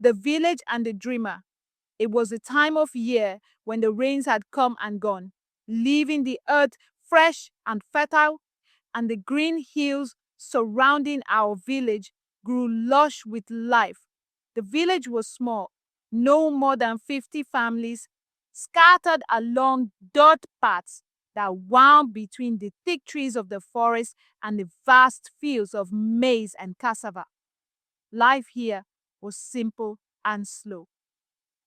The village and the dreamer. It was a time of year when the rains had come and gone, leaving the earth fresh and fertile, and the green hills surrounding our village grew lush with life. The village was small, no more than 50 families, scattered along dirt paths that wound between the thick trees of the forest and the vast fields of maize and cassava. Life here was simple and slow.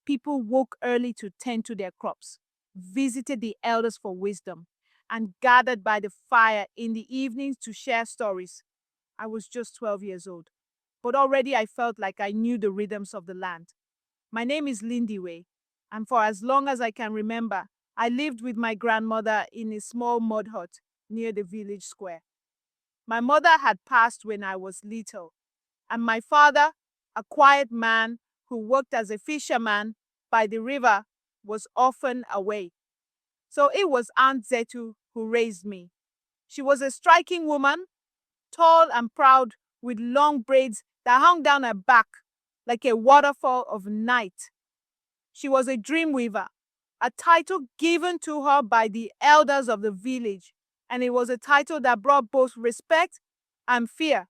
People woke early to tend to their crops, visited the elders for wisdom, and gathered by the fire in the evenings to share stories. I was just 12 years old, but already I felt like I knew the rhythms of the land. My name is Lindiwe, and for as long as I can remember, I lived with my grandmother in a small mud hut near the village square. My mother had passed when I was little, and my father, a quiet man who worked as a fisherman by the river, was often away. So it was Aunt Zetu who raised me. She was a striking woman, tall and proud, with long braids that hung down her back like a waterfall of night. She was a dream weaver, a title given to her by the elders of the village, and it was a title that brought both respect and fear.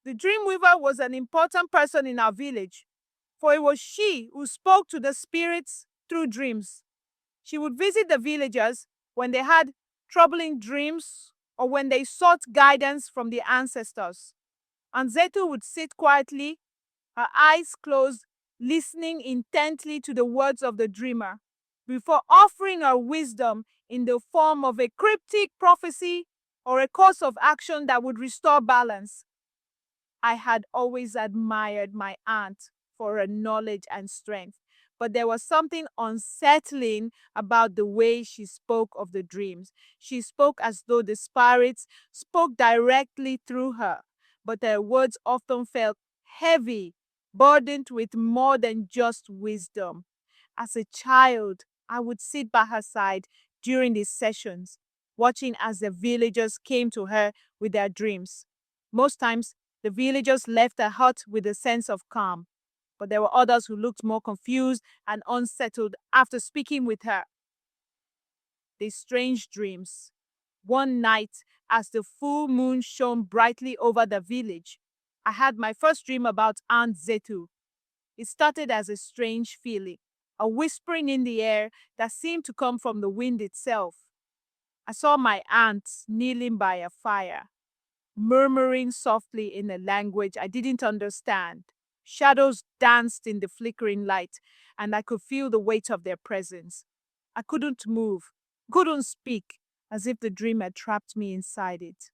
The dreamweaver was an important person in our village, for it was she who spoke to the spirits through dreams. She would visit the villagers when they had troubling dreams or when they sought guidance from the ancestors. And Zetu would sit quietly, her eyes closed, listening intently to the words of the dreamer, before offering her wisdom in the form of a cryptic prophecy or a course of action that would restore balance. I had always admired my aunt for her knowledge and strength, but there was something unsettling about the way she spoke of the dreams. She spoke as though the spirits spoke directly through her, but her words often felt heavy, burdened with more than just wisdom. As a child, I would sit by her side during these sessions, watching as the villagers came to her with their dreams. Most times, the villagers left the hut with a sense of calm, but there were others who looked more confused and unsettled after speaking with her. These strange dreams. One night, as the full moon shone brightly over the village, I had my first dream about Aunt Zetu. It started as a strange feeling, a whispering in the air that seemed to come from the wind itself. I saw my aunt kneeling by a fire, murmuring softly in a language I didn't understand. Shadows danced in the flickering light, and I could feel the weight of their presence. I couldn't move, couldn't speak, as if the dream had trapped me inside it.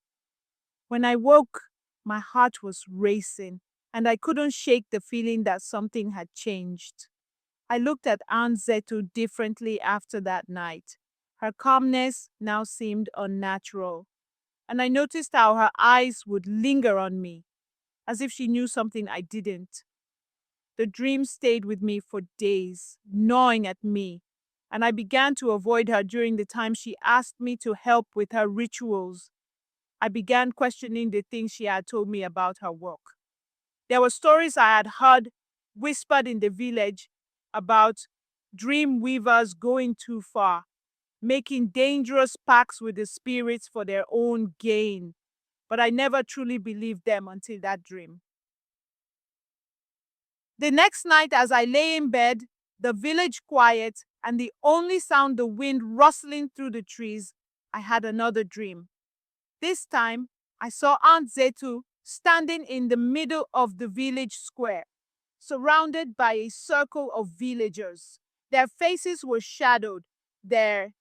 When I woke, my heart was racing, and I couldn't shake the feeling that something had changed. I looked at Aunt Zetu differently after that night. Her calmness now seemed unnatural, and I noticed how her eyes would linger on me, as if she knew something I didn't. The dream stayed with me for days, gnawing at me, and I began to avoid her during the time she asked me to help with her rituals. I began questioning the things she had told me about her work. There were stories I had heard whispered in the village about dream weavers going too far, making dangerous pacts with the spirits for their own gain, but I never truly believed them until that dream. The next night, as I lay in bed, the village quiet, and the only sound the wind rustling through the trees, I had another dream. This time, I saw Aunt Zetu standing in the middle of the village square, surrounded by a circle of villagers. Their faces were shadowed, their